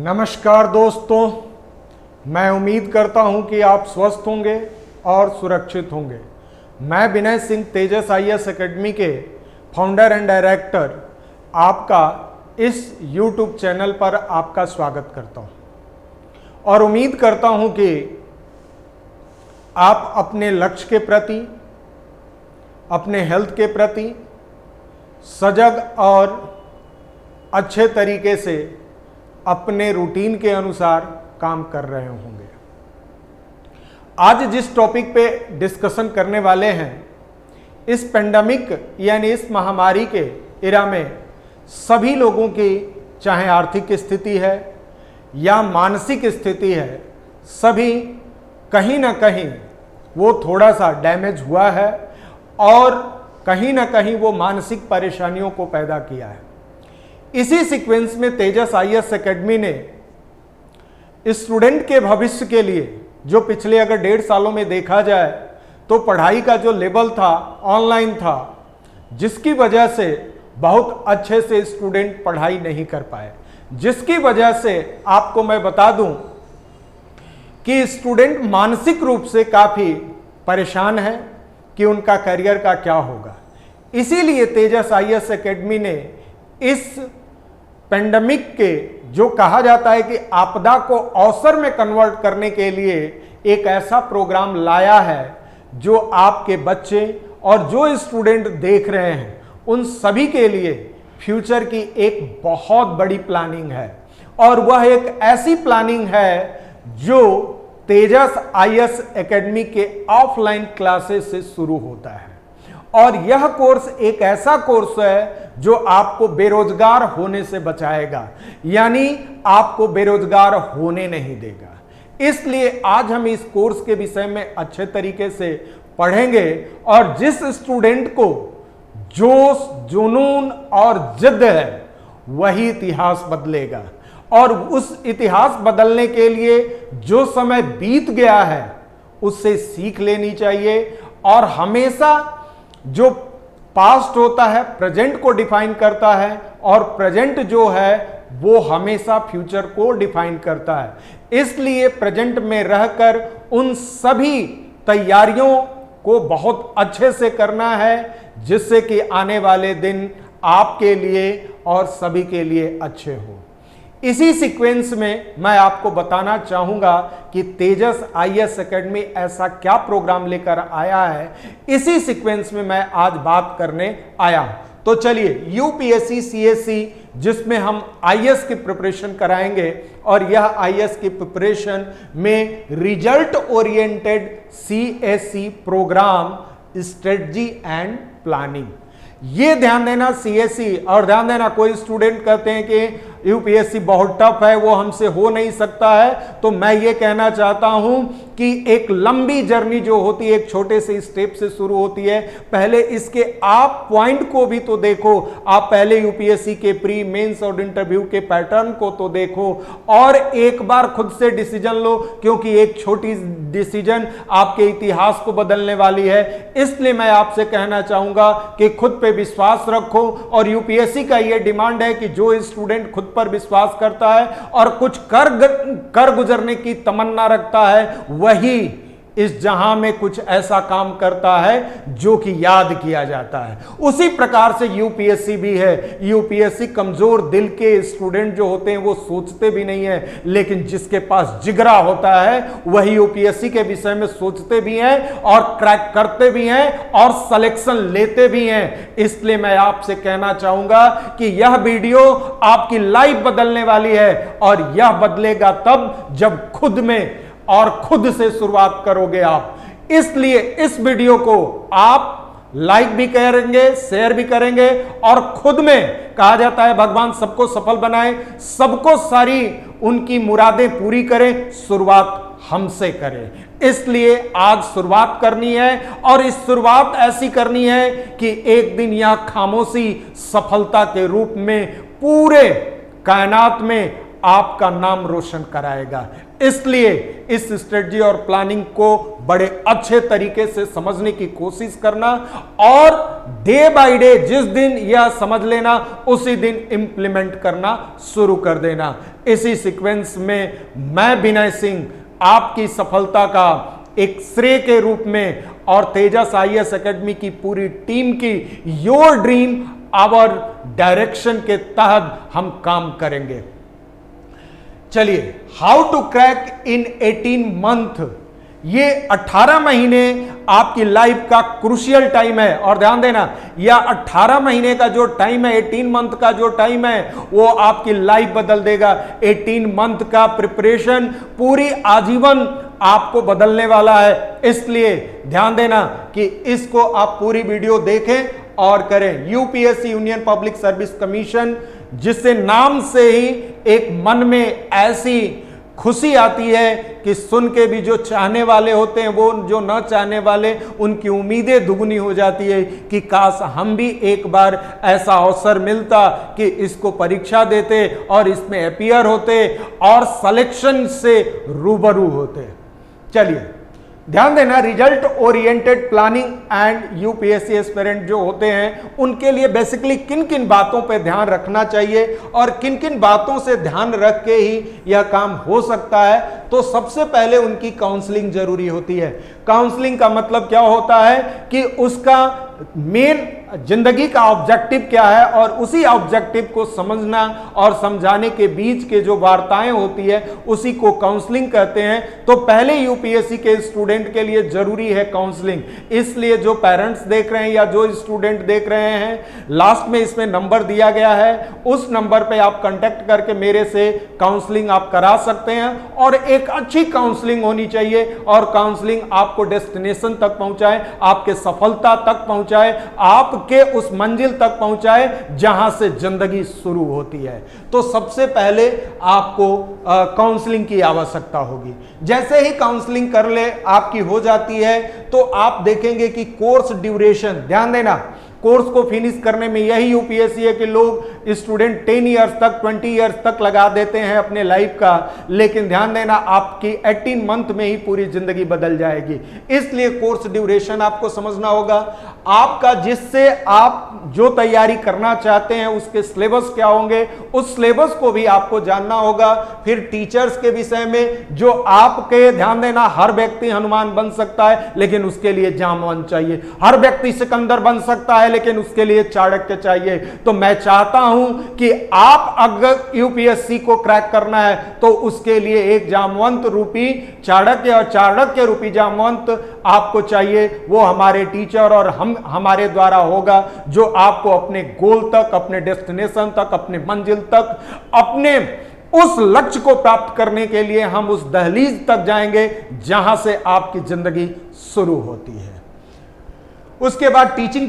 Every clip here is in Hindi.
नमस्कार दोस्तों, मैं उम्मीद करता हूं कि आप स्वस्थ होंगे और सुरक्षित होंगे। मैं विनय सिंह तेजस आईएएस एकेडमी के फाउंडर एंड डायरेक्टर आपका इस YouTube चैनल पर आपका स्वागत करता हूं और उम्मीद करता हूं कि आप अपने लक्ष्य के प्रति, अपने हेल्थ के प्रति सजग और अच्छे तरीके से अपने रूटीन के अनुसार काम कर रहे होंगे। आज जिस टॉपिक पे डिस्कशन करने वाले हैं, इस पेंडेमिक यानी इस महामारी के इरा में सभी लोगों की चाहे आर्थिक स्थिति है या मानसिक स्थिति है, सभी कहीं ना कहीं वो थोड़ा सा डैमेज हुआ है और कहीं ना कहीं वो मानसिक परेशानियों को पैदा किया है। इसी सीक्वेंस में तेजस आईएएस एकेडमी ने स्टूडेंट के भविष्य के लिए, जो पिछले अगर 1.5 सालों में देखा जाए तो पढ़ाई का जो लेवल था ऑनलाइन था, जिसकी वजह से बहुत अच्छे से स्टूडेंट पढ़ाई नहीं कर पाए, जिसकी वजह से आपको मैं बता दूं कि स्टूडेंट मानसिक रूप से काफ़ी परेशान है कि उनका करियर का क्या होगा। इसीलिए तेजस आईएएस एकेडमी ने इस पेंडेमिक के, जो कहा जाता है कि आपदा को अवसर में कन्वर्ट करने के लिए एक ऐसा प्रोग्राम लाया है जो आपके बच्चे और जो स्टूडेंट देख रहे हैं उन सभी के लिए फ्यूचर की एक बहुत बड़ी प्लानिंग है। और वह एक ऐसी प्लानिंग है जो तेजस आईएएस एकेडमी के ऑफलाइन क्लासेस से शुरू होता है। और यह कोर्स एक ऐसा कोर्स है जो आपको बेरोजगार होने से बचाएगा, यानी आपको बेरोजगार होने नहीं देगा। इसलिए आज हम इस कोर्स के विषय में अच्छे तरीके से पढ़ेंगे और जिस स्टूडेंट को जोश, जुनून और जिद है, वही इतिहास बदलेगा। और उस इतिहास बदलने के लिए जो समय बीत गया है उससे सीख लेनी चाहिए। और हमेशा जो पास्ट होता है प्रेजेंट को डिफाइन करता है और प्रेजेंट जो है वो हमेशा फ्यूचर को डिफाइन करता है। इसलिए प्रेजेंट में रहकर उन सभी तैयारियों को बहुत अच्छे से करना है, जिससे कि आने वाले दिन आपके लिए और सभी के लिए अच्छे हो। इसी सीक्वेंस में मैं आपको बताना चाहूंगा कि तेजस आईएएस एकेडमी ऐसा क्या प्रोग्राम लेकर आया है। इसी सीक्वेंस में मैं आज बात करने आया हूं। तो चलिए, यूपीएससी सीएससी जिसमें हम आईएएस की प्रिपरेशन कराएंगे, और यह आईएएस की प्रिपरेशन में result oriented CSC programme, strategy and planning. ये ध्यान देना, सीएससी, और ध्यान देना कोई स्टूडेंट कहते हैं कि यूपीएससी बहुत टफ है, वो हमसे हो नहीं सकता है। तो मैं ये कहना चाहता हूं कि एक लंबी जर्नी जो होती है एक छोटे से स्टेप से शुरू होती है। पहले इसके आप पॉइंट को भी तो देखो, आप पहले यूपीएससी के प्री, मेंस और इंटरव्यू के पैटर्न को तो देखो और एक बार खुद से डिसीजन लो, क्योंकि एक छोटी डिसीजन आपके इतिहास को बदलने वाली है। इसलिए मैं आपसे कहना चाहूंगा कि खुद पे विश्वास रखो। और यूपीएससी का यह डिमांड है कि जो स्टूडेंट खुद पर विश्वास करता है और कुछ कर गुजरने की तमन्ना रखता है, वही इस जहां में कुछ ऐसा काम करता है जो कि याद किया जाता है। उसी प्रकार से यूपीएससी भी है। यूपीएससी कमजोर दिल के स्टूडेंट जो होते हैं वो सोचते भी नहीं है, लेकिन जिसके पास जिगरा होता है वही यूपीएससी के विषय में सोचते भी हैं और क्रैक करते भी हैं और सिलेक्शन लेते भी हैं। इसलिए मैं आपसे कहना चाहूंगा कि यह वीडियो आपकी लाइफ बदलने वाली है, और यह बदलेगा तब जब खुद में और खुद से शुरुआत करोगे आप। इसलिए इस वीडियो को आप लाइक भी करेंगे, शेयर भी करेंगे, और खुद में कहा जाता है भगवान सबको सफल बनाए, सबको सारी उनकी मुरादें पूरी करें, शुरुआत हमसे करें। इसलिए आज शुरुआत करनी है, और इस शुरुआत ऐसी करनी है कि एक दिन यह खामोशी सफलता के रूप में पूरे कायनात में आपका नाम रोशन कराएगा। इसलिए इस स्ट्रेटजी और प्लानिंग को बड़े अच्छे तरीके से समझने की कोशिश करना और डे बाय डे जिस दिन यह समझ लेना उसी दिन इंप्लीमेंट करना शुरू कर देना। इसी सीक्वेंस में मैं विनय सिंह आपकी सफलता का एक श्रेय के रूप में और तेजस आईएएस एकेडमी की पूरी टीम की योर ड्रीम आवर डायरेक्शन के तहत हम काम करेंगे। चलिए, how to crack in 18 month, ये 18 महीने आपकी लाइफ का क्रूशियल टाइम है। और ध्यान देना, यह 18 महीने का जो टाइम है, 18 मंथ का जो टाइम है, वो आपकी लाइफ बदल देगा। 18 मंथ का प्रिपरेशन पूरी आजीवन आपको बदलने वाला है। इसलिए ध्यान देना कि इसको आप पूरी वीडियो देखें और करें। UPSC union public service commission, जिससे नाम से ही एक मन में ऐसी खुशी आती है कि सुन के भी जो चाहने वाले होते हैं, वो जो न चाहने वाले, उनकी उम्मीदें दुगनी हो जाती है कि काश हम भी एक बार ऐसा अवसर मिलता कि इसको परीक्षा देते और इसमें अपीयर होते और सिलेक्शन से रूबरू होते। चलिए ध्यान देना, result oriented planning and UPSC aspirant जो होते हैं उनके लिए बेसिकली किन किन बातों पे ध्यान रखना चाहिए और किन किन बातों से ध्यान रख के ही यह काम हो सकता है। तो सबसे पहले उनकी काउंसलिंग जरूरी होती है। काउंसलिंग का मतलब क्या होता है कि उसका मेन जिंदगी का ऑब्जेक्टिव क्या है और उसी ऑब्जेक्टिव को समझना और समझाने के बीच के जो वार्ताएं होती है उसी को काउंसलिंग कहते हैं। तो पहले यूपीएससी के स्टूडेंट के लिए जरूरी है काउंसलिंग। इसलिए जो पेरेंट्स देख रहे हैं या जो स्टूडेंट देख रहे हैं, लास्ट में इसमें नंबर दिया गया है, उस नंबर पे आप कांटेक्ट करके मेरे से काउंसलिंग आप करा सकते हैं। और एक अच्छी काउंसलिंग होनी चाहिए और काउंसलिंग आपको डेस्टिनेशन तक पहुंचाए, आपके सफलता तक पहुंचाए, आपके उस मंजिल तक पहुंचाए जहां से जिंदगी शुरू होती है। तो सबसे पहले आपको काउंसलिंग की आवश्यकता होगी। जैसे ही काउंसलिंग कर ले आपकी हो जाती है तो आप देखेंगे कि कोर्स ड्यूरेशन, ध्यान देना, कोर्स को फिनिश करने में यही यूपीएससी है कि लोग स्टूडेंट 10 इयर्स तक 20 इयर्स तक लगा देते हैं अपने लाइफ का, लेकिन ध्यान देना आपकी 18 मंथ में ही पूरी जिंदगी बदल जाएगी। इसलिए कोर्स ड्यूरेशन आपको समझना होगा। आपका जिससे आप जो तैयारी करना चाहते हैं उसके सिलेबस क्या होंगे, उस सिलेबस को भी आपको जानना होगा। फिर टीचर्स के विषय में जो आपके, ध्यान देना, हर व्यक्ति हनुमान बन सकता है लेकिन उसके लिए जामवंत चाहिए। हर व्यक्ति सिकंदर बन सकता है लेकिन उसके लिए चाणक्य चाहिए। तो मैं चाहता हूं कि आप अगर यूपीएससी को क्रैक करना है तो उसके लिए एक जामवंत रूपी चाणक्य और चाणक्य रूपी जामवंत आपको चाहिए। वो हमारे टीचर और हमारे द्वारा होगा जो आपको अपने गोल तक, अपने डेस्टिनेशन तक, अपने मंजिल तक, अपने उस लक्ष्य को प्राप्त करने के लिए हम उस दहलीज तक जाएंगे जहां से आपकी जिंदगी शुरू होती है। उसके बाद टीचिंग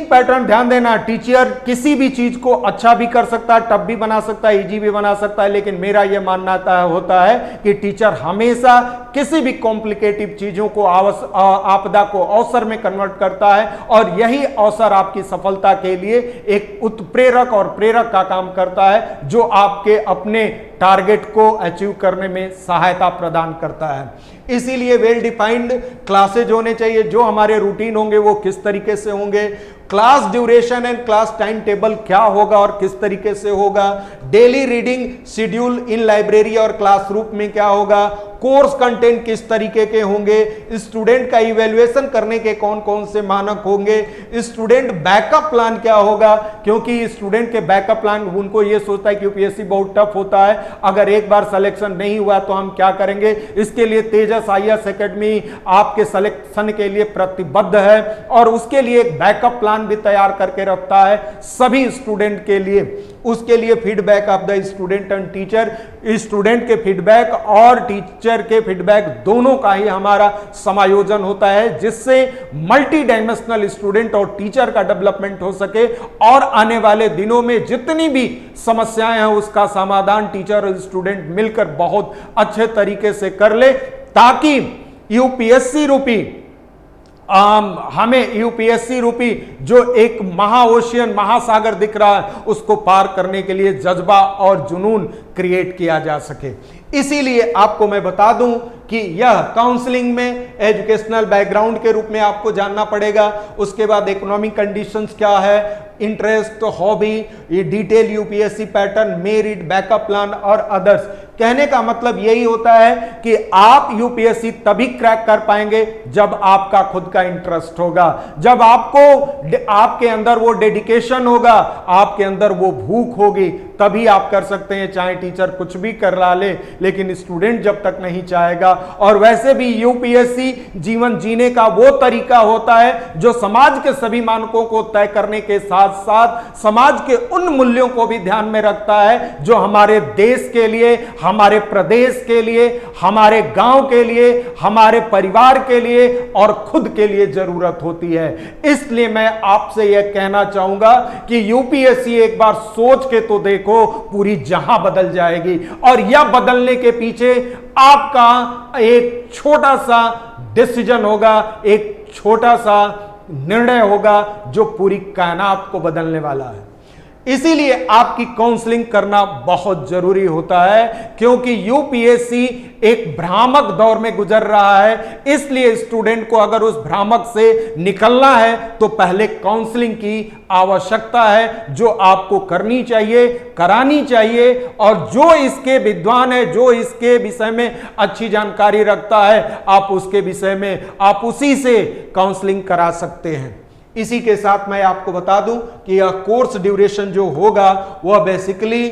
पैटर्न ध्यान देना, टीचर किसी भी चीज को अच्छा भी कर सकता है, टफ भी बना सकता है, इजी भी बना सकता है, लेकिन मेरा यह मानना होता है कि टीचर हमेशा किसी भी कॉम्प्लिकेटिव चीजों को, आपदा को अवसर में कन्वर्ट करता है और यही अवसर आपकी सफलता के लिए एक उत्प्रेरक और प्रेरक का काम करता है जो आपके अपने टारगेट को अचीव करने में सहायता प्रदान करता है। इसीलिए वेल डिफाइंड क्लासेज होने चाहिए। जो हमारे रूटीन होंगे वो किस तरीके से होंगे, class duration and class time table क्या होगा और किस तरीके से होगा, daily reading schedule in library और क्लासरूम में क्या होगा, कोर्स कंटेंट किस तरीके के होंगे, स्टूडेंट का इवैल्यूएशन करने के कौन कौन से मानक होंगे, स्टूडेंट बैकअप प्लान क्या होगा, क्योंकि स्टूडेंट के बैकअप प्लान, उनको यह सोचता है कि यूपीएससी बहुत टफ होता है, अगर एक बार सिलेक्शन नहीं हुआ तो हम क्या करेंगे। इसके लिए तेजस आईएएस एकेडमी आपके सिलेक्शन के लिए प्रतिबद्ध है और उसके लिए एक बैकअप प्लान भी तैयार करके रखता है सभी स्टूडेंट के लिए। उसके लिए feedback of the student and teacher, student के फीडबैक और टीचर के फीडबैक दोनों का ही हमारा समायोजन होता है जिससे मल्टी डायमेंशनल स्टूडेंट और टीचर का डेवलपमेंट हो सके और आने वाले दिनों में जितनी भी समस्याएं हैं उसका समाधान टीचर और स्टूडेंट मिलकर बहुत अच्छे तरीके से कर ले, ताकि यूपीएससी रूपी हमें यूपीएससी रूपी जो एक महाओशियन महासागर दिख रहा है उसको पार करने के लिए जज्बा और जुनून क्रिएट किया जा सके। इसीलिए आपको मैं बता दूं कि यह काउंसलिंग में एजुकेशनल बैकग्राउंड के रूप में आपको जानना पड़ेगा, उसके बाद इकोनॉमिक कंडीशंस क्या है, इंटरेस्ट, हॉबी, ये detail UPSC pattern, merit, backup plan और अदर्स। कहने का मतलब यही होता है कि आप यूपीएससी तभी क्रैक कर पाएंगे जब आपका खुद का इंटरेस्ट होगा, जब आपके अंदर वो डेडिकेशन होगा, आपके अंदर वो भूख होगी, तभी आप कर सकते हैं। चाहे टीचर कुछ भी कर रहा ले, लेकिन स्टूडेंट जब तक नहीं चाहेगा। और वैसे भी यूपीएससी जीवन जीने का वो तरीका होता है जो समाज के सभी मानकों को तय करने के साथ साथ समाज के उन मूल्यों को भी ध्यान में रखता है जो हमारे देश के लिए, हमारे प्रदेश के लिए, हमारे गांव के लिए, हमारे परिवार के लिए और खुद के लिए जरूरत होती है। इसलिए मैं आपसे यह कहना चाहूंगा कि यूपीएससी एक बार सोच के तो देखो, पूरी जहां बदल जाएगी। और यह बदलने के पीछे आपका एक छोटा सा डिसीजन होगा, एक छोटा सा निर्णय होगा जो पूरी कायनात को बदलने वाला है। इसीलिए आपकी काउंसलिंग करना बहुत जरूरी होता है, क्योंकि यूपीएससी एक भ्रामक दौर में गुजर रहा है। इसलिए स्टूडेंट को अगर उस भ्रामक से निकलना है तो पहले काउंसलिंग की आवश्यकता है, जो आपको करनी चाहिए, करानी चाहिए। और जो इसके विद्वान है, जो इसके विषय में अच्छी जानकारी रखता है, आप उसके विषय में आप उसी से काउंसलिंग करा सकते हैं। इसी के साथ मैं आपको बता दूं कि यह कोर्स ड्यूरेशन जो होगा वह बेसिकली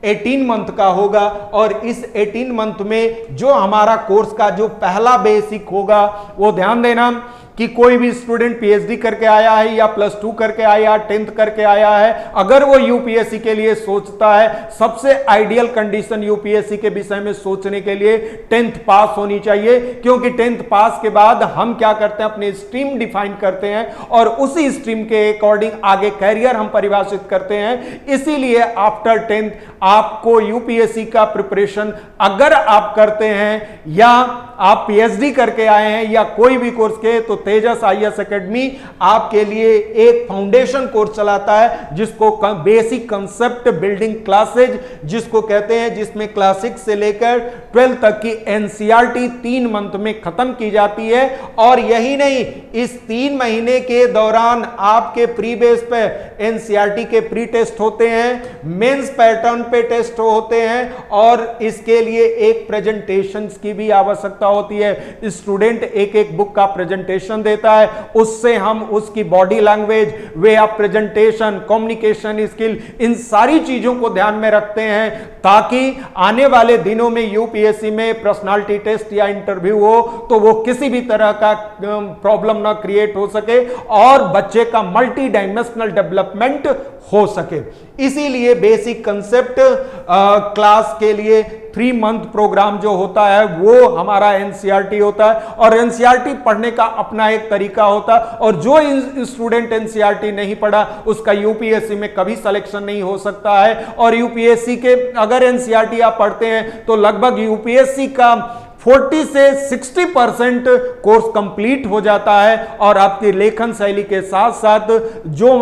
18 मंथ का होगा। और इस 18 मंथ में जो हमारा कोर्स का जो पहला बेसिक होगा, वो ध्यान देना कि कोई भी स्टूडेंट पीएचडी करके आया है या +2 करके आया, 10th करके आया है, अगर वो यूपीएससी के लिए सोचता है, सबसे आइडियल कंडीशन यूपीएससी के विषय में सोचने के लिए 10th पास होनी चाहिए। क्योंकि 10th पास के बाद हम क्या करते हैं, अपनी स्ट्रीम डिफाइन करते हैं और उसी स्ट्रीम के अकॉर्डिंग आगे कैरियर हम परिभाषित करते हैं। इसीलिए आफ्टर 10th आपको यूपीएससी का प्रिपरेशन अगर आप करते हैं या आप पीएचडी करके आए हैं या कोई भी कोर्स के, तो तेजस आईएएस एकेडमी आपके लिए एक फाउंडेशन कोर्स चलाता है जिसको बेसिक कंसेप्ट बिल्डिंग क्लासेज जिसको कहते हैं, जिसमें क्लास 6 से लेकर 12 तक की एनसीईआरटी 3 मंथ में खत्म की जाती है। और यही नहीं, इस 3 महीने के दौरान आपके प्री बेस पे एनसीईआरटी के प्री टेस्ट होते हैं, मेंस पैटर्न पे टेस्ट होते हैं और इसके लिए एक प्रेजेंटेशन की भी आवश्यकता होती है। स्टूडेंट एक बुक का प्रेजेंटेशन देता है, उससे हम उसकी body language, way of presentation, communication skill, इन सारी चीजों को ध्यान में रखते हैं ताकि आने वाले दिनों में यूपीएससी में पर्सनालिटी टेस्ट या इंटरव्यू हो तो वो किसी भी तरह का प्रॉब्लम ना क्रिएट हो सके और बच्चे का मल्टी डायमेंशनल डेवलपमेंट हो सके। इसीलिए बेसिक कंसेप्ट क्लास के लिए 3 मंथ प्रोग्राम जो होता है वो हमारा एनसीईआरटी होता है। और एनसीईआरटी पढ़ने का अपना एक तरीका होता है, और जो स्टूडेंट एनसीईआरटी नहीं पढ़ा उसका यूपीएससी में कभी सिलेक्शन नहीं हो सकता है। और यूपीएससी के अगर एनसीईआरटी आप पढ़ते हैं तो लगभग यूपीएससी का 40 से 60% कोर्स कंप्लीट हो जाता है। और आपकी लेखन शैली के साथ साथ जो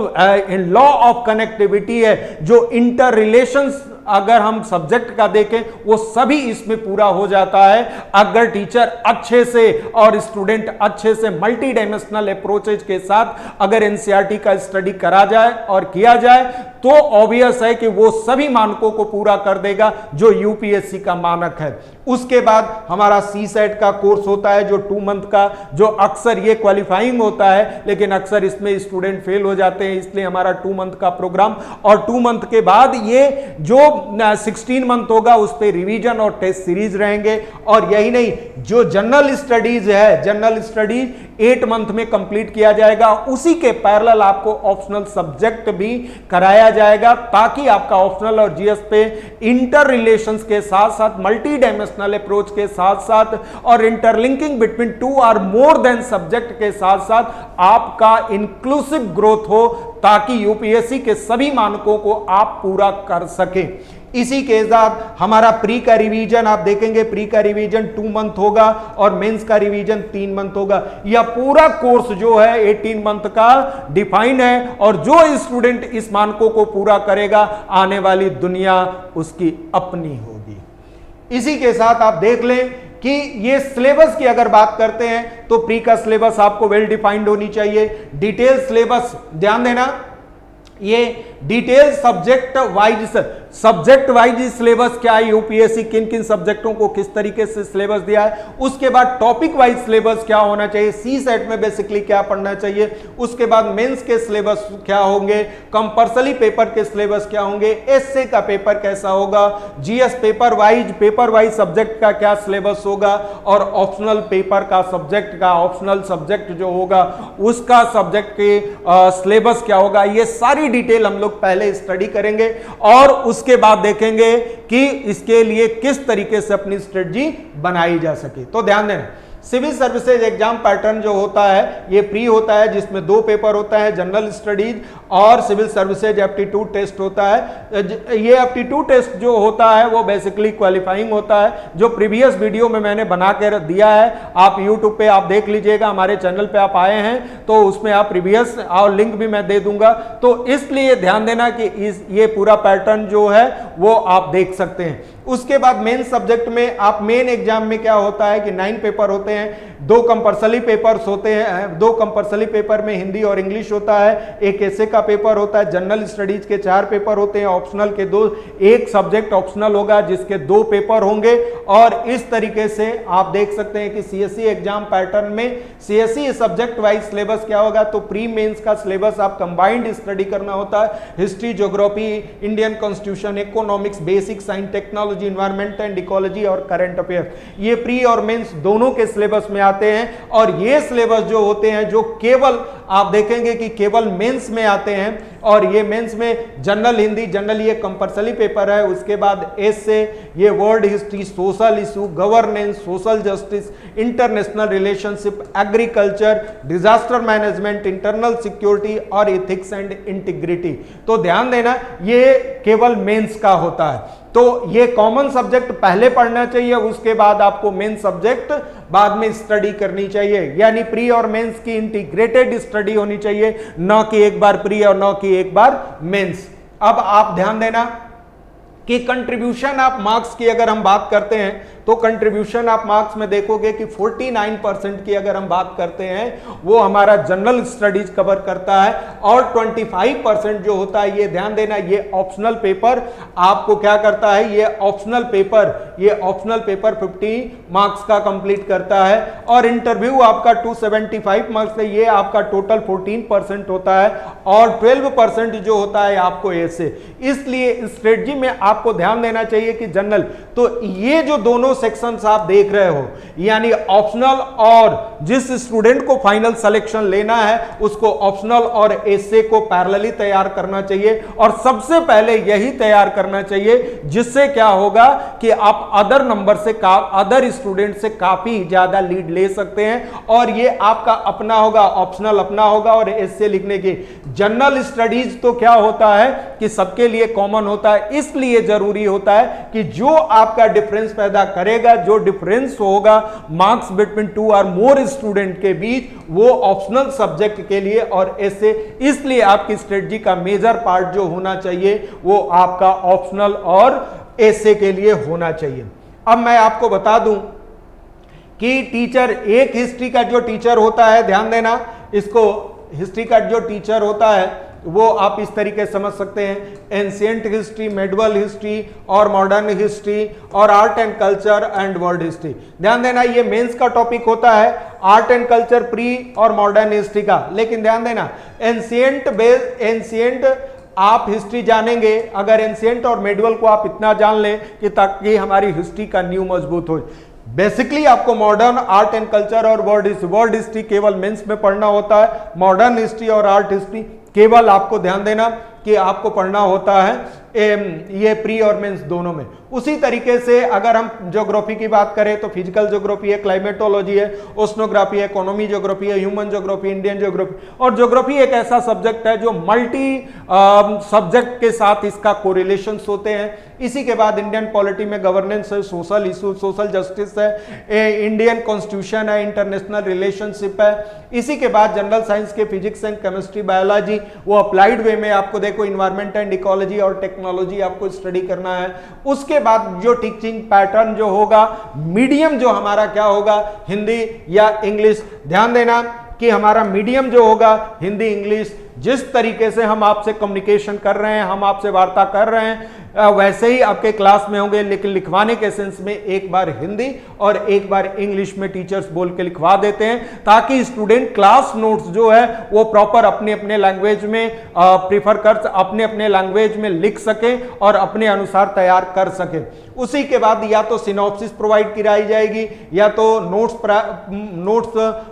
लॉ ऑफ कनेक्टिविटी है, जो इंटर रिलेशंस अगर हम सब्जेक्ट का देखें, वो सभी इसमें पूरा हो जाता है अगर टीचर अच्छे से और स्टूडेंट अच्छे से मल्टी डायमेंशनल अप्रोचेज के साथ अगर एनसीईआरटी का स्टडी करा जाए और किया जाए तो ऑब्वियस है कि वो सभी मानकों को पूरा कर देगा जो यूपीएससी का मानक है। उसके बाद हमारा सीसेट का कोर्स होता है जो 2 मंथ का, जो अक्सर ये क्वालिफाइंग होता है लेकिन अक्सर इसमें स्टूडेंट फेल हो जाते हैं, इसलिए हमारा 2 मंथ का प्रोग्राम। और 2 मंथ के बाद ये जो 16 मंथ होगा उस पे रिवीजन और टेस्ट सीरीज रहेंगे। और यही नहीं, जो जनरल स्टडीज है, जनरल स्टडीज 8 मंथ में कंप्लीट किया जाएगा, उसी के पैरेलल आपको ऑप्शनल सब्जेक्ट भी कराया जाएगा ताकि आपका ऑप्शनल और जीएस पे इंटर रिलेशंस के साथ साथ मल्टी डायमेंशनल अप्रोच के साथ साथ और इंटरलिंकिंग बिटवीन 2 और मोर देन सब्जेक्ट के साथ साथ आपका इंक्लूसिव ग्रोथ हो ताकि यूपीएससी के सभी मानकों को आप पूरा कर सके। इसी के साथ हमारा प्री का रिवीजन आप देखेंगे, प्री का रिवीजन 2 मंथ होगा और मेंस का रिवीजन 3 मंथ होगा। यह पूरा कोर्स जो है 18 मंथ का डिफाइन है और जो स्टूडेंट इस मानकों को पूरा करेगा आने वाली दुनिया उसकी अपनी होगी। इसी के साथ आप देख लें कि ये सिलेबस की अगर बात करते हैं तो प्री का सिलेबस आपको वेल डिफाइंड होनी चाहिए। डिटेल सिलेबस ध्यान देना, ये डिटेल सब्जेक्ट वाइज सिलेबस क्या है, यूपीएससी किन किन सब्जेक्टों को किस तरीके से सिलेबस दिया है। उसके बाद टॉपिक वाइज सिलेबस क्या होना चाहिए, सी सेट में बेसिकली क्या पढ़ना चाहिए। उसके बाद मेंस के सिलेबस क्या होंगे, कंपल्सरी पेपर के सिलेबस क्या होंगे, एसए का पेपर कैसा होगा, जीएस पेपर वाइज सब्जेक्ट का क्या सिलेबस होगा और ऑप्शनल पेपर का ऑप्शनल सब्जेक्ट जो होगा उसका सब्जेक्ट के सिलेबस क्या होगा। ये सारी डिटेल हम लोग पहले स्टडी करेंगे और उसके बाद देखेंगे कि इसके लिए किस तरीके से अपनी स्ट्रेटजी बनाई जा सके। तो ध्यान देना, सिविल सर्विसेज एग्जाम पैटर्न जो होता है ये प्री होता है जिसमें 2 पेपर होता है, जनरल स्टडीज और सिविल सर्विसेज एप्टीट्यूड टेस्ट होता है। ये एप्टीट्यूड टेस्ट जो होता है वो बेसिकली क्वालिफाइंग होता है, जो प्रीवियस वीडियो में मैंने बना कर दिया है, आप यूट्यूब पे आप देख लीजिएगा, हमारे चैनल पे आप आए हैं तो उसमें आप प्रीवियस और लिंक भी मैं दे दूंगा। तो इसलिए ध्यान देना कि ये पूरा पैटर्न जो है वो आप देख सकते हैं। उसके बाद मेन सब्जेक्ट में आप मेन एग्जाम में क्या होता है कि 9 पेपर होते हैं, 2 कंपल्सरी पेपर्स होते हैं, 2 कंपल्सरी पेपर में हिंदी और इंग्लिश होता है, एक एसे का पेपर होता है, जनरल स्टडीज के 4 पेपर होते हैं, ऑप्शनल के 2, एक सब्जेक्ट ऑप्शनल होगा जिसके 2 पेपर होंगे। और इस तरीके से आप देख सकते हैं कि सीएससी एग्जाम पैटर्न में सीएससी सब्जेक्ट वाइज सिलेबस क्या होगा, तो प्री मेंस का सिलेबस आप कंबाइंड स्टडी करना होता है, history, geography, Indian constitution, economics, basic science, technology, environment and ecology और करंट अफेयर, ये प्री और मेंस दोनों के सिलेबस में आते हैं। और ये सिलेबस जो होते हैं जो केवल आप देखेंगे कि केवल मेंस में आते हैं और ये मेंस में जनरल हिंदी, जनरल ये कंपल्सरी पेपर है, उसके बाद एसे, ये world history, social issue, governance, social justice, international relationship, agriculture, disaster management, internal security और एथिक्स एंड इंटीग्रिटी। तो ध्यान देना ये केवल मेंस का होता है। तो ये कॉमन सब्जेक्ट पहले पढ़ना चाहिए, उसके बाद आपको मेन सब्जेक्ट बाद में स्टडी करनी चाहिए, यानी प्री और मेंस की इंटीग्रेटेड स्टडी होनी चाहिए, न कि एक बार प्री और न कि एक बार मेंस। अब आप ध्यान देना कि कंट्रीब्यूशन ऑफ मार्क्स की अगर हम बात करते हैं तो कंट्रीब्यूशन ऑफ मार्क्स में देखोगे कि 49% की अगर हम बात करते हैं वो हमारा जनरल स्टडीज कवर करता है और 25% जो होता है, ये ध्यान देना, ये ऑप्शनल पेपर आपको क्या करता है, ये ऑप्शनल पेपर 50 मार्क्स का कंप्लीट करता है और इंटरव्यू आपका 275 मार्क्स है, ये आपका टोटल 14% होता है और 12% जो होता है आपको ऐसे। इसलिए स्ट्रेटजी में आपको ध्यान देना चाहिए कि जनरल, तो ये जो दोनों सेक्शंस आप देख रहे हो, यानी ऑप्शनल और जिस स्टूडेंट को फाइनल सिलेक्शन लेना है उसको ऑप्शनल और एसे को पैरेलली तैयार करना चाहिए और सबसे पहले यही तैयार करना चाहिए, जिससे क्या होगा कि आप अदर नंबर से अदर स्टूडेंट से काफी ज्यादा लीड ले सकते हैं और ये आपका अपना होगा, ऑप्शनल अपना होगा और एसे लिखने की। जनरल स्टडीज तो क्या होता है कि सबके लिए कॉमन होता है, इसलिए जरूरी होता है कि जो आपका डिफरेंस पैदा करेगा, जो डिफरेंस होगा मार्क्स बिटवीन 2 और मोर स्टूडेंट के बीच, वो ऑप्शनल सब्जेक्ट के लिए और ऐसे, इसलिए आपकी स्ट्रेटजी का मेजर पार्ट जो होना चाहिए वो आपका ऑप्शनल और ऐसे के लिए होना चाहिए। अब मैं आपको बता दूं कि टीचर, एक हिस्ट्री का जो टीचर होता है, ध्यान देना इसको, हिस्ट्री का जो टीचर होता है वो आप इस तरीके समझ सकते हैं, एंशिएंट हिस्ट्री, मेडिवल हिस्ट्री और मॉडर्न हिस्ट्री और art and culture and world history. ध्यान देना ये मेंस का टॉपिक होता है, आर्ट एंड कल्चर प्री और मॉडर्न हिस्ट्री का। लेकिन ध्यान देना एंशिएंट आप हिस्ट्री जानेंगे, अगर एंशिएंट और मेडिवल को आप इतना जान लें कि ताकि हमारी हिस्ट्री का न्यू मजबूत हो। बेसिकली आपको मॉडर्न, आर्ट एंड कल्चर और वर्ल्ड हिस्ट्री केवल मेंस में पढ़ना होता है, मॉडर्न हिस्ट्री और आर्ट हिस्ट्री केवल आपको ध्यान देना कि आपको पढ़ना होता है ये प्री और मेंस दोनों में। उसी तरीके से अगर हम ज्योग्राफी की बात करें तो फिजिकल ज्योग्राफी है, क्लाइमेटोलॉजी है, ओशनोग्राफी है, इकोनॉमी ज्योग्राफी है, ह्यूमन ज्योग्राफी, इंडियन ज्योग्राफी। और ज्योग्राफी एक ऐसा सब्जेक्ट है जो मल्टी सब्जेक्ट के साथ इसका कोरिलेशंस होते हैं। इसी के बाद इंडियन पॉलिटी में गवर्नेंस है, सोशल इशू, सोशल जस्टिस है, इंडियन कॉन्स्टिट्यूशन है, इंटरनेशनल रिलेशनशिप है। इसी के बाद जनरल साइंस के फिजिक्स एंड केमिस्ट्री, बायोलॉजी, वो अप्लाइड वे में आपको देखो इन्वायरमेंट एंड इकोलॉजी और टेक्नोलॉजी आपको स्टडी करना है। उसके बाद जो टीचिंग पैटर्न जो होगा, मीडियम जो हमारा क्या होगा, हिंदी या इंग्लिश। ध्यान देना कि हमारा मीडियम जो होगा हिंदी इंग्लिश। जिस तरीके से हम आपसे कम्युनिकेशन कर रहे हैं, हम आपसे वार्ता कर रहे हैं, वैसे ही आपके क्लास में होंगे, लेकिन लिखवाने के सेंस में एक बार हिंदी और एक बार इंग्लिश में टीचर्स बोल के लिखवा देते हैं, ताकि स्टूडेंट क्लास नोट्स जो है वो प्रॉपर अपने अपने लैंग्वेज में प्रीफर कर, अपने अपने लैंग्वेज में लिख सके और अपने अनुसार तैयार कर सके। उसी के बाद या तो सिनॉप्सिस प्रोवाइड कराई जाएगी या तो नोट्स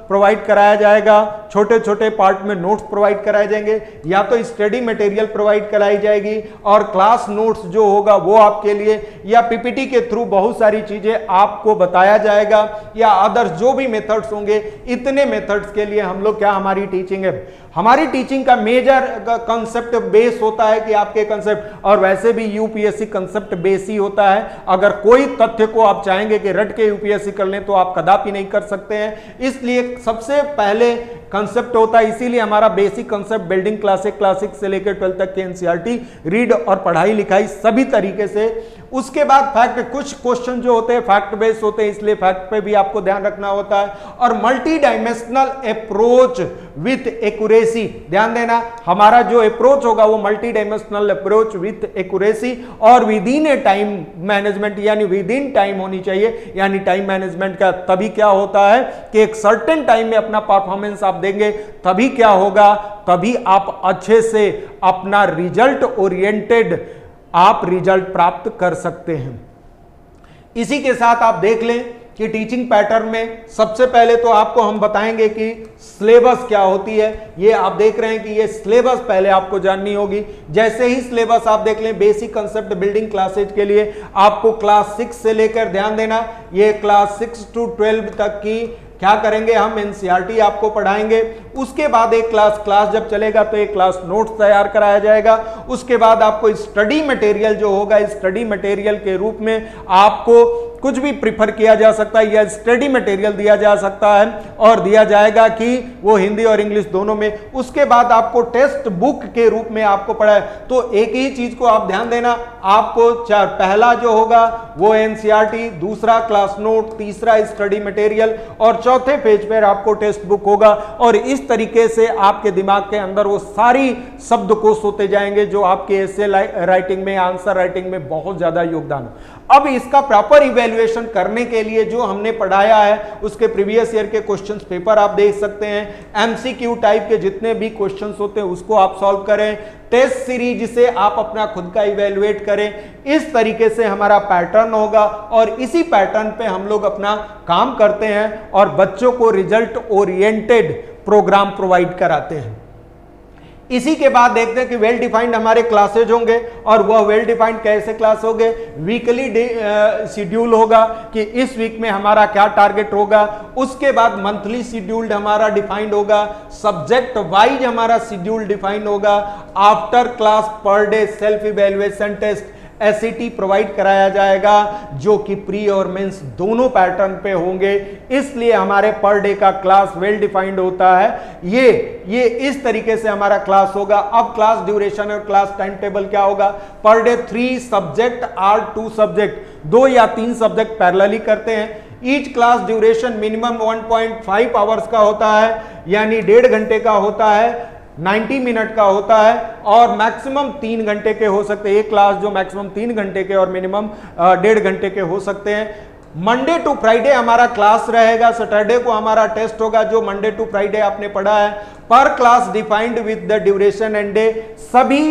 प्रोवाइड कराया जाएगा, छोटे छोटे पार्ट में नोट्स प्रोवाइड कराए जाएंगे, या तो स्टडी मटेरियल प्रोवाइड कराई जाएगी और क्लास नोट्स जो होगा वो आपके लिए, या पीपीटी के थ्रू बहुत सारी चीजें आपको बताया जाएगा, या अदर्स जो भी मेथड्स होंगे। इतने मेथड्स के लिए हम लोग क्या, हमारी टीचिंग है। हमारी टीचिंग का मेजर कंसेप्ट बेस होता है कि आपके कंसेप्ट, और वैसे भी यूपीएससी कंसेप्ट बेस ही होता है। अगर कोई तथ्य को आप चाहेंगे कि रट के यूपीएससी कर लें तो आप कदापि नहीं कर सकते हैं। इसलिए सबसे पहले कंसेप्ट होता है, इसीलिए हमारा बेसिक कंसेप्ट बिल्डिंग क्लासिक से लेकर 12th तक के एनसीईआरटी रीड और पढ़ाई लिखाई सभी तरीके से। उसके बाद फैक्ट, कुछ क्वेश्चन जो होते हैं फैक्ट बेस्ड होते हैं, इसलिए फैक्ट पे भी आपको ध्यान रखना होता है। और multi dimensional approach with accuracy, ध्यान देना हमारा जो अप्रोच होगा वो multi dimensional approach with accuracy और within a time management, यानी विद इन टाइम होनी चाहिए। यानी टाइम मैनेजमेंट का तभी क्या होता है कि एक सर्टेन टाइम में अपना परफॉर्मेंस आप देंगे, तभी क्या होगा, तभी आप अच्छे से अपना रिजल्ट ओरिएंटेड आप रिजल्ट प्राप्त कर सकते हैं। इसी के साथ आप देख लें कि टीचिंग पैटर्न में सबसे पहले तो आपको हम बताएंगे कि सिलेबस क्या होती है। ये आप देख रहे हैं कि ये सिलेबस पहले आपको जाननी होगी। जैसे ही सिलेबस आप देख लें, बेसिक कंसेप्ट बिल्डिंग क्लासेज के लिए आपको क्लास 6 से लेकर, ध्यान देना, ये क्लास 6 to 12 तक की क्या करेंगे, हम एनसीईआरटी आपको पढ़ाएंगे। उसके बाद एक क्लास जब चलेगा तो एक क्लास नोट्स तैयार कराया जाएगा। उसके बाद आपको स्टडी मटेरियल जो होगा, स्टडी मटेरियल के रूप में आपको कुछ भी प्रिफर किया जा सकता है या स्टडी मटेरियल दिया जा सकता है और दिया जाएगा कि वो हिंदी और इंग्लिश दोनों में। उसके बाद आपको टेक्स्ट बुक के रूप में आपको पढ़ाए। तो एक ही चीज को आप ध्यान देना, आपको पहला जो होगा वो एनसीईआरटी, दूसरा क्लास नोट, तीसरा स्टडी मटेरियल और चौथे पेज पर आपको टेक्स्ट बुक होगा। और इस तरीके से आपके दिमाग के अंदर वो सारी शब्दकोश होते जाएंगे जो आपके एसे राइटिंग में, आंसर राइटिंग में बहुत ज्यादा योगदान। अब इसका प्रॉपर इवैल्यूएशन करने के लिए जो हमने पढ़ाया है उसके प्रीवियस ईयर के क्वेश्चंस पेपर आप देख सकते हैं। एमसीक्यू टाइप के जितने भी क्वेश्चंस होते हैं उसको आप सॉल्व करें, टेस्ट सीरीज से आप अपना खुद का इवैल्यूएट करें। इस तरीके से हमारा पैटर्न होगा और इसी पैटर्न पे हम लोग अपना काम करते हैं और बच्चों को रिजल्ट ओरिएंटेड प्रोग्राम प्रोवाइड कराते हैं। इसी के बाद देखते हैं कि वेल डिफाइंड हमारे क्लासेज होंगे और वह वेल डिफाइंड कैसे क्लास होंगे, वीकली शेड्यूल होगा कि इस वीक में हमारा क्या टारगेट होगा। उसके बाद मंथली शेड्यूल्ड हमारा डिफाइंड होगा, सब्जेक्ट वाइज हमारा शेड्यूल डिफाइंड होगा। After class per day self evaluation test SET provide कराया जाएगा जो कि प्री और मेंस दोनों पैटर्न पे होंगे। इसलिए हमारे पर डे का क्लास वेल डिफाइंड होता है। ये इस तरीके से हमारा क्लास होगा। अब क्लास ड्यूरेशन और क्लास टाइम टेबल क्या होगा, पर डे 3 सब्जेक्ट और 2 सब्जेक्ट, 2 या 3 सब्जेक्ट पैरेलली करते हैं। Each class duration minimum 1.5 hours का होता है, यानी 1.5 घंटे का होता है, 90 मिनट का होता है और मैक्सिमम 3 घंटे के हो सकते हैं। एक क्लास जो मैक्सिमम 3 घंटे के और मिनिमम 1.5 घंटे के हो सकते हैं। मंडे टू फ्राइडे हमारा क्लास रहेगा, सैटरडे को हमारा टेस्ट होगा जो मंडे टू फ्राइडे आपने पढ़ा है। पर class defined with the duration and day, सभी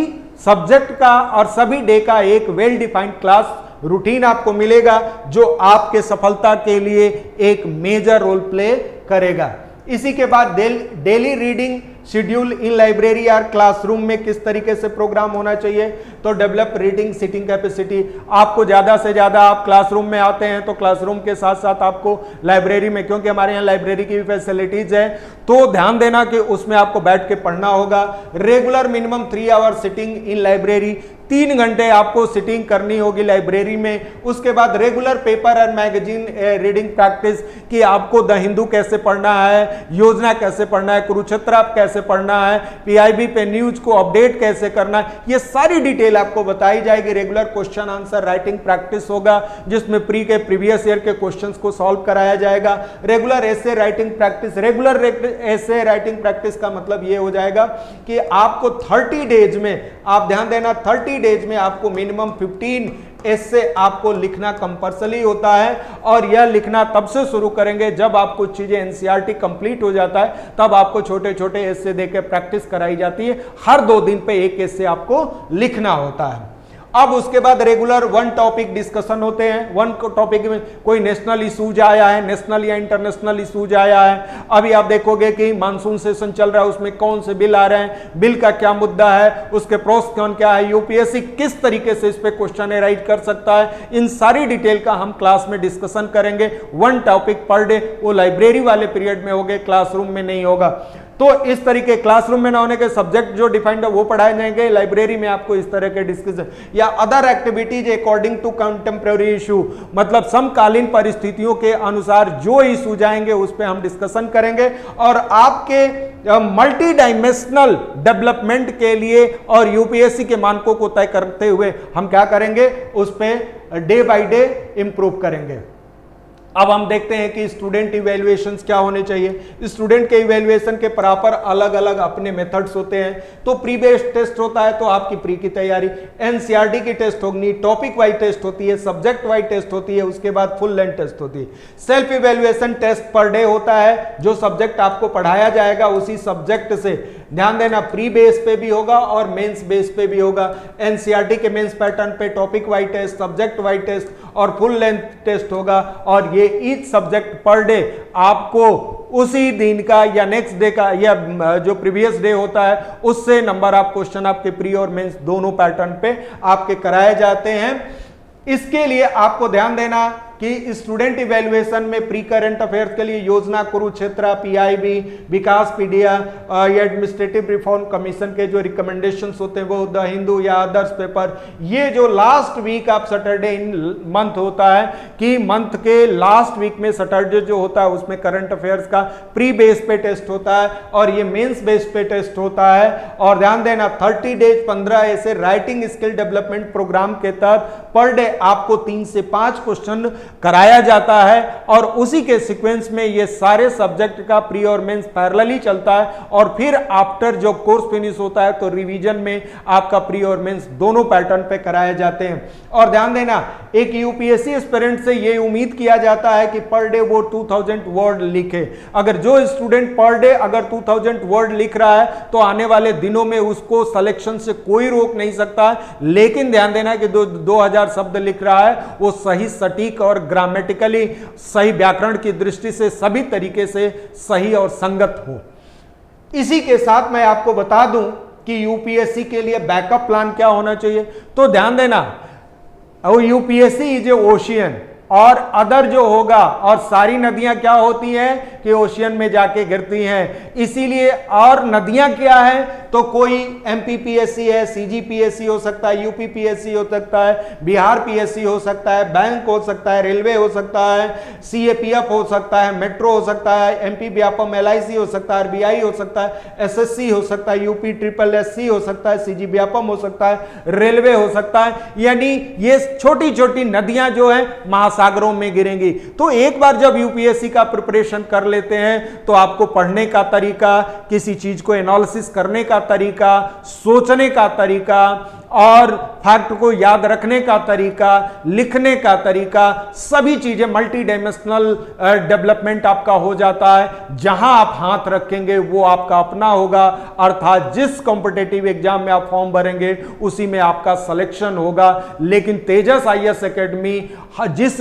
सब्जेक्ट का और सभी डे का एक वेल डिफाइंड क्लास रूटीन आपको मिलेगा जो आपके सफलता के लिए एक मेजर रोल प्ले करेगा। इसी के बाद daily reading schedule in library और क्लासरूम में किस तरीके से प्रोग्राम होना चाहिए, तो डेवलप रीडिंग सिटिंग कैपेसिटी। आपको ज्यादा से ज्यादा आप क्लासरूम में आते हैं तो क्लासरूम के साथ साथ आपको लाइब्रेरी में, क्योंकि हमारे यहाँ लाइब्रेरी की भी फैसिलिटीज है, तो ध्यान देना कि उसमें आपको बैठ के पढ़ना होगा। Regular minimum 3 hour sitting in library, 3 घंटे आपको सिटिंग करनी होगी लाइब्रेरी में। उसके बाद रेगुलर पेपर और मैगजीन रीडिंग प्रैक्टिस कि आपको द हिंदू कैसे पढ़ना है, योजना कैसे पढ़ना है, कुरुक्षेत्र कैसे पढ़ना है, पीआईबी पे न्यूज को अपडेट कैसे करना है, ये सारी डिटेल आपको बताई जाएगी। Regular question answer writing practice होगा जिसमें प्रीवियस ईयर के क्वेश्चंस को सॉल्व कराया जाएगा। Regular essay writing practice, regular essay writing practice का मतलब ये हो जाएगा कि आपको 30 डेज में, आप ध्यान देना 30 डेज में आपको मिनिमम 15 ऐसे आपको लिखना कंपल्सरी होता है। और यह लिखना तब से शुरू करेंगे जब आप कुछ चीजें एनसीईआरटी कंप्लीट हो जाता है, तब आपको छोटे छोटे ऐसे देकर प्रैक्टिस कराई जाती है। हर 2 दिन पे एक ऐसे आपको लिखना होता है। अब उसके बाद रेगुलर 1 टॉपिक डिस्कशन होते हैं। 1 टॉपिक में कोई नेशनल इशूज आया है, नेशनल या इंटरनेशनल इशूज आया है। अभी आप देखोगे कि मानसून सेशन चल रहा है, उसमें कौन से बिल आ रहे हैं, बिल का क्या मुद्दा है, उसके प्रोस कौन क्या है, यूपीएससी किस तरीके से इस पे क्वेश्चन एराइज कर सकता है, इन सारी डिटेल का हम क्लास में डिस्कशन करेंगे। 1 टॉपिक पर डे, वो लाइब्रेरी वाले पीरियड में होगा, क्लासरूम में नहीं होगा। तो इस तरीके क्लासरूम में ना होने के सब्जेक्ट जो डिफाइंड है वो पढ़ाए जाएंगे, लाइब्रेरी में आपको इस तरह के डिस्कशन या other activities according to contemporary issue, मतलब समकालीन परिस्थितियों के अनुसार जो इशू जाएंगे उस पर हम डिस्कशन करेंगे। और आपके मल्टी डायमेंशनल डेवलपमेंट के लिए और यूपीएससी के मानकों को तय करते हुए हम क्या करेंगे, उस per day by day improve करेंगे। अब हम देखते हैं कि स्टूडेंट इवैल्यूएशंस क्या होने चाहिए। स्टूडेंट के इवैल्यूएशन के प्रॉपर अलग अलग अपने मेथड्स होते हैं। तो प्री बेस्ड टेस्ट होता है, तो आपकी प्री की तैयारी, एनसीईआरटी की टेस्ट होगी, टॉपिक वाइज टेस्ट होती है, सब्जेक्ट वाइज टेस्ट होती है, उसके बाद फुल लेंथ टेस्ट होती है। Self evaluation test per day होता है, जो सब्जेक्ट आपको पढ़ाया जाएगा उसी सब्जेक्ट से, ध्यान देना प्री बेस पे भी होगा और मेंस बेस पे भी होगा। एनसीईआरटी के मेंस पैटर्न पे topic wise test, subject wise test और फुल लेंथ टेस्ट होगा। और ये ईच सब्जेक्ट पर डे आपको उसी दिन का या नेक्स्ट डे का या जो प्रीवियस डे होता है उससे नंबर ऑफ क्वेश्चन आपके प्री और मेंस दोनों पैटर्न पे आपके कराए जाते हैं। इसके लिए आपको ध्यान देना कि स्टूडेंट इवैल्यूएशन में प्री करंट अफेयर्स के लिए योजना, कुरुक्षेत्र, पीआईबी, विकास पीडिया या एडमिनिस्ट्रेटिव रिफॉर्म कमीशन के जो रिकमेंडेशंस होते हैं वो द हिंदू या अदर्स पेपर, ये जो last week of Saturday in month होता है कि मंथ के लास्ट वीक में सैटरडे जो होता है उसमें करंट अफेयर्स का प्री बेस पे टेस्ट होता है और ये मेंस बेस पे टेस्ट होता है। और ध्यान देना 30 डेज 15 ऐसे राइटिंग स्किल डेवलपमेंट प्रोग्राम के तहत पर डे आपको 3 से 5 क्वेश्चन कराया जाता है और उसी के सीक्वेंस में ये सारे सब्जेक्ट का प्री और मेंस पैरेलली चलता है। और फिर आफ्टर जो कोर्स फिनिश होता है तो रिवीजन में आपका प्री और मेंस दोनों पैटर्न पे कराए जाते हैं। और ध्यान देना एक यूपीएससी एस्पिरेंट से ये उम्मीद किया जाता है कि पर डे वो 2000 वर्ड लिखे। अगर जो स्टूडेंट पर डे अगर 2000 वर्ड लिख रहा है तो आने वाले दिनों में उसको सिलेक्शन से कोई रोक नहीं सकता है। लेकिन ध्यान देना कि 2000 शब्द लिख रहा है वो सही, सटीक और ग्रामेटिकली सही, व्याकरण की दृष्टि से सभी तरीके से सही और संगत हो। इसी के साथ मैं आपको बता दूं कि यूपीएससी के लिए बैकअप प्लान क्या होना चाहिए। तो ध्यान देना यूपीएससी इज ए ओशियन और अदर जो होगा, और सारी नदियां क्या होती हैं कि ओशियन में जाके गिरती हैं। इसीलिए और नदियां क्या हैं तो कोई एमपीपीएससी है, सीजीपीएससी हो सकता है, यूपीपीएससी हो सकता है, बिहार पीएससी हो सकता है, बैंक हो सकता है, रेलवे हो सकता है, सीएपीएफ हो सकता है, मेट्रो हो सकता है, एमपी व्यापम एलआईसी हो सकता है, आरबीआई हो सकता है, एसएससी हो सकता है, यूपी ट्रिपल एससी हो सकता है, सीजी व्यापम हो सकता है, रेलवे हो सकता है। यानी ये छोटी छोटी नदियां जो है महासागरों में गिरेंगी। तो एक बार जब यूपीएससी का प्रिपरेशन कर लेते हैं तो आपको पढ़ने का तरीका, किसी चीज को एनालिसिस करने का तरीका, सोचने का तरीका, और फैक्ट को याद रखने का तरीका, लिखने का तरीका, सभी चीजें मल्टी डायमेंशनल डेवलपमेंट आपका हो जाता है। जहां आप हाथ रखेंगे वो आपका अपना होगा, अर्थात जिस कॉम्पिटेटिव एग्जाम में आप फॉर्म भरेंगे उसी में आपका सिलेक्शन होगा। लेकिन तेजस आईएएस एकेडमी जिस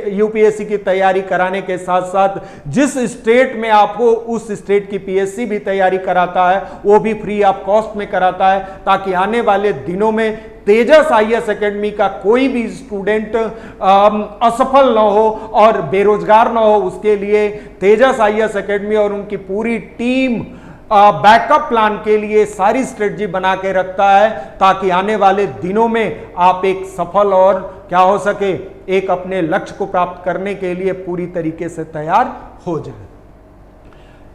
यूपीएससी की तैयारी कराने के साथ साथ जिस स्टेट में आप हो उस स्टेट की पीएससी भी तैयारी कराता है, वो भी फ्री ऑफ कॉस्ट में कराता है, ताकि आने वाले दिनों में तेजस आईएएस एकेडमी का कोई भी स्टूडेंट असफल ना हो और बेरोजगार ना हो। उसके लिए तेजस आईएएस एकेडमी और उनकी पूरी टीम बैकअप प्लान के लिए सारी स्ट्रेटजी बना के रखता है, ताकि आने वाले दिनों में आप एक सफल और क्या हो सके, एक अपने लक्ष्य को प्राप्त करने के लिए पूरी तरीके से तैयार हो जाए।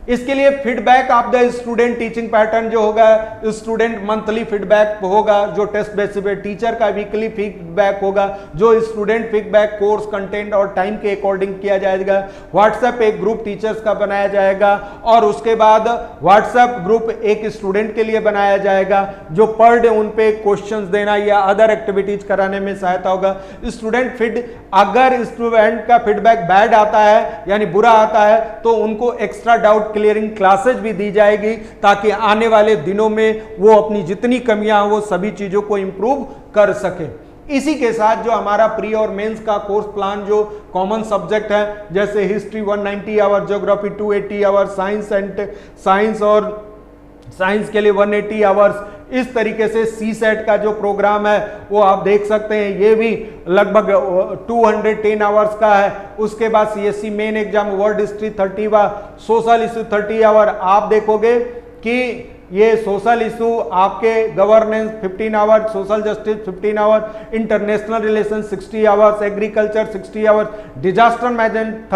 इसके लिए feedback of the student teaching pattern जो होगा, स्टूडेंट मंथली फीडबैक होगा, जो टेस्ट बेसिस पे टीचर का वीकली फीडबैक होगा, जो स्टूडेंट फीडबैक कोर्स कंटेंट और टाइम के अकॉर्डिंग किया जाएगा। व्हाट्सएप एक ग्रुप टीचर्स का बनाया जाएगा और उसके बाद व्हाट्सएप ग्रुप एक स्टूडेंट के लिए बनाया जाएगा, जो पर डे उन पे क्वेश्चंस देना या अदर एक्टिविटीज कराने में सहायता होगा। स्टूडेंट अगर स्टूडेंट का फीडबैक बैड आता है यानी बुरा आता है तो उनको एक्स्ट्रा डाउट क्लियरिंग क्लासेज भी दी जाएगी, ताकि आने वाले दिनों में वो अपनी जितनी कमियां वो सभी चीजों को इंप्रूव कर सके। इसी के साथ जो हमारा प्री और मेंस का कोर्स प्लान जो कॉमन सब्जेक्ट है, जैसे history 190 hour, geography 280 hour, science और साइंस के लिए 180 आवर्स, इस तरीके से सी सेट का जो प्रोग्राम है वो आप देख सकते हैं, ये भी लगभग 210 आवर्स का है। उसके बाद CSC main exam world history 30 व सोशल इशू 30 आवर। आप देखोगे कि ये सोशल इशू आपके governance 15 hour, social justice 15 hour, international relation 60 hours, agriculture 60 hours, disaster management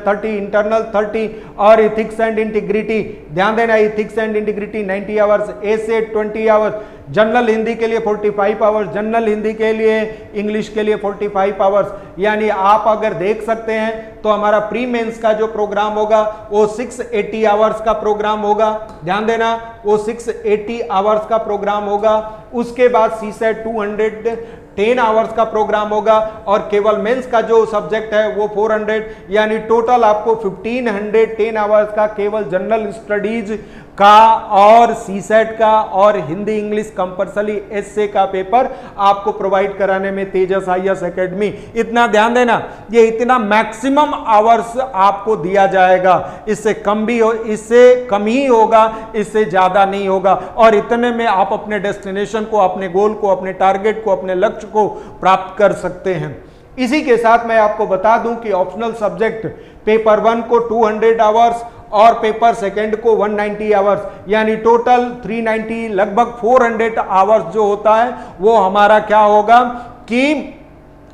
30, internal 30 और इथिक्स एंड इंटीग्रिटी, ध्यान देना ethics and integrity 90 hours, essay 20 hours, general Hindi के लिए 45 आवर्स, जनरल हिंदी के लिए इंग्लिश के लिए 45 आवर्स। यानी आप अगर देख सकते हैं तो हमारा प्री मेंस का जो प्रोग्राम होगा वो 680 आवर्स का प्रोग्राम होगा, ध्यान देना वो 680 आवर्स का प्रोग्राम होगा। उसके बाद सी सेट 210 आवर्स का प्रोग्राम होगा और केवल मेंस का जो सब्जेक्ट है वो 400, यानी टोटल आपको 1510 आवर्स का केवल जनरल स्टडीज का और सी सेट का और हिंदी इंग्लिश कंपल्सरी एसए का पेपर आपको प्रोवाइड कराने में तेजस आईएएस एकेडमी, इतना ध्यान देना, ये इतना मैक्सिमम आवर्स आपको दिया जाएगा। इससे कम भी हो, इससे कम ही होगा, इससे ज्यादा नहीं होगा। और इतने में आप अपने डेस्टिनेशन को, अपने गोल को, अपने टारगेट को, अपने लक्ष्य को प्राप्त कर सकते हैं। इसी के साथ मैं आपको बता दूं कि ऑप्शनल सब्जेक्ट पेपर 1 को 200 आवर्स और पेपर सेकंड को 190 आवर्स, यानी टोटल 390, लगभग 400 आवर्स जो होता है वो हमारा क्या होगा कि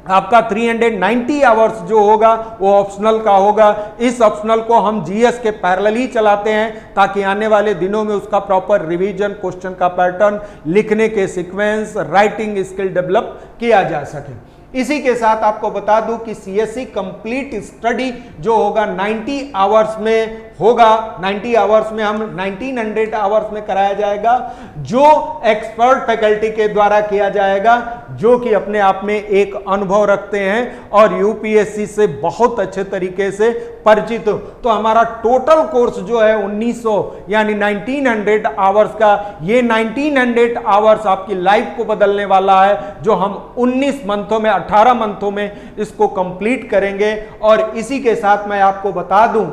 आपका 390 आवर्स जो होगा वो ऑप्शनल का होगा। इस ऑप्शनल को हम जीएस के पैरेलल ही चलाते हैं, ताकि आने वाले दिनों में उसका प्रॉपर रिवीजन, क्वेश्चन का पैटर्न, लिखने के सीक्वेंस, राइटिंग स्किल डेवलप किया जा सके। इसी के साथ आपको बता दूं कि सीएससी कंप्लीट स्टडी जो होगा 90 आवर्स में होगा। 90 आवर्स में हम 1900 आवर्स में कराया जाएगा, जो एक्सपर्ट फैकल्टी के द्वारा किया जाएगा, जो कि अपने आप में एक अनुभव रखते हैं और यूपीएससी से बहुत अच्छे तरीके से परिचित हो। तो हमारा टोटल कोर्स जो है 1900 यानी 1900 आवर्स का, ये 1900 आवर्स आपकी लाइफ को बदलने वाला है, जो हम 19 मंथों में, 18 मंथों में इसको कंप्लीट करेंगे। और इसी के साथ मैं आपको बता दूं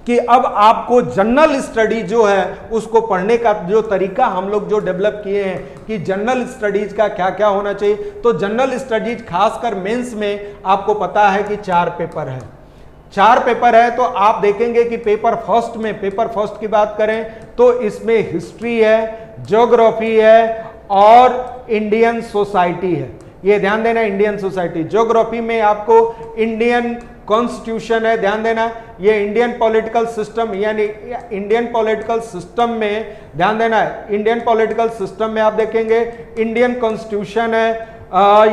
कि अब आपको जनरल स्टडी जो है उसको पढ़ने का जो तरीका हम लोग जो डेवलप किए हैं कि जनरल स्टडीज का क्या क्या होना चाहिए। तो जनरल स्टडीज खासकर मेंस में आपको पता है कि 4 पेपर है, 4 पेपर है। तो आप देखेंगे कि पेपर फर्स्ट की बात करें तो इसमें हिस्ट्री है, ज्योग्राफी है और इंडियन सोसाइटी है। ये ध्यान देना, इंडियन सोसाइटी। ज्योग्राफी में आपको इंडियन कॉन्स्टिट्यूशन है, ध्यान देना, ये इंडियन पॉलिटिकल सिस्टम, यानी इंडियन पॉलिटिकल सिस्टम में ध्यान देना, इंडियन पॉलिटिकल सिस्टम में आप देखेंगे इंडियन कॉन्स्टिट्यूशन है,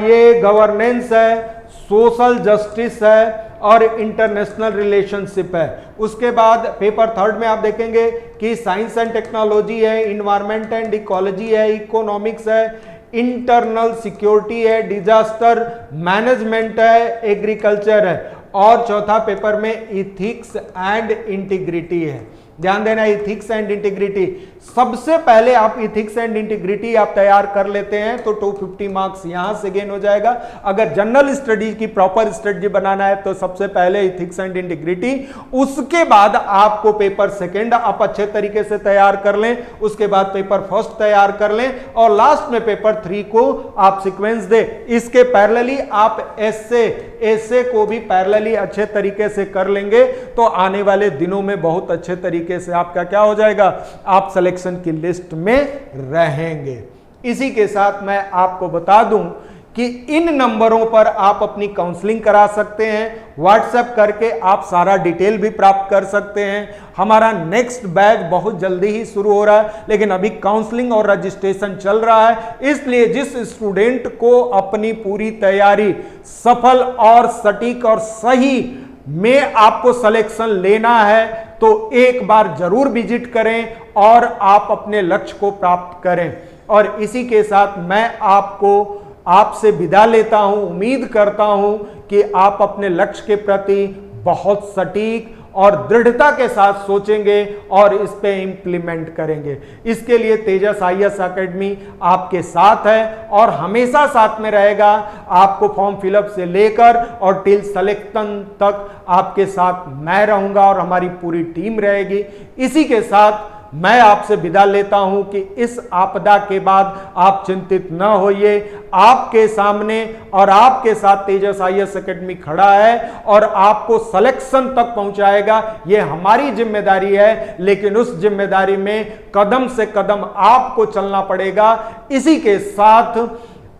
ये गवर्नेंस है, सोशल जस्टिस है और इंटरनेशनल रिलेशनशिप है। उसके बाद पेपर 3 में आप देखेंगे कि साइंस एंड टेक्नोलॉजी है, इन्वायरमेंट एंड इकोलॉजी है, इकोनॉमिक्स है, इंटरनल सिक्योरिटी है, डिजास्टर मैनेजमेंट है, एग्रीकल्चर है, और चौथा पेपर में इथिक्स एंड इंटीग्रिटी है। ध्यान देना, इथिक्स एंड इंटीग्रिटी। सबसे पहले आप इथिक्स एंड इंटीग्रिटी आप तैयार कर लेते हैं तो 250 मार्क्स यहां से गेन हो जाएगा। अगर जनरल स्टडीज की प्रॉपर स्ट्रेटजी बनाना है तो सबसे पहले इथिक्स एंड इंटीग्रिटी, उसके बाद आपको पेपर सेकंड आप अच्छे तरीके से तैयार कर लें, उसके बाद पेपर फर्स्ट तैयार कर लें, और लास्ट में पेपर 3 को आप सीक्वेंस दे। इसके पैरेलली आप एसे को भी पैरेलली अच्छे तरीके से कर लेंगे तो आने वाले दिनों में बहुत अच्छे तरीके से आपका क्या हो जाएगा, आप सिलेक्शन की लिस्ट में रहेंगे। इसी के साथ मैं आपको बता दूं कि इन नंबरों पर आप अपनी काउंसलिंग करा सकते हैं, व्हाट्सएप करके आप सारा डिटेल भी प्राप्त कर सकते हैं। हमारा नेक्स्ट बैच बहुत जल्दी ही शुरू हो रहा है, लेकिन अभी काउंसलिंग और रजिस्ट्रेशन चल रहा है, इसलिए जिस स्टूडेंट को अपनी पूरी तैयारी सफल और सटीक और सही में आपको सिलेक्शन लेना है तो एक बार जरूर विजिट करें और आप अपने लक्ष्य को प्राप्त करें। और इसी के साथ मैं आपसे विदा लेता हूं। उम्मीद करता हूं कि आप अपने लक्ष्य के प्रति बहुत सटीक और दृढ़ता के साथ सोचेंगे और इस पे इंप्लीमेंट करेंगे। इसके लिए तेजस आईएएस एकेडमी आपके साथ है और हमेशा साथ में रहेगा। आपको फॉर्म फिलअप से लेकर और टिल सिलेक्शन तक आपके साथ मैं रहूंगा और हमारी पूरी टीम रहेगी। इसी के साथ मैं आपसे विदा लेता हूं कि इस आपदा के बाद आप चिंतित न होइए। आपके सामने और आपके साथ तेजस आईएएस एकेडमी खड़ा है और आपको सिलेक्शन तक पहुंचाएगा। यह हमारी जिम्मेदारी है, लेकिन उस जिम्मेदारी में कदम से कदम आपको चलना पड़ेगा। इसी के साथ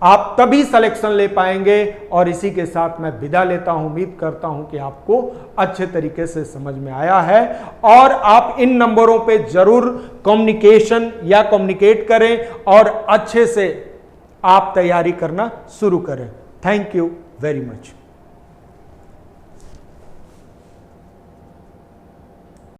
आप तभी सिलेक्शन ले पाएंगे। और इसी के साथ मैं विदा लेता हूं। उम्मीद करता हूं कि आपको अच्छे तरीके से समझ में आया है और आप इन नंबरों पे जरूर कम्युनिकेशन या कम्युनिकेट करें और अच्छे से आप तैयारी करना शुरू करें। Thank you very much.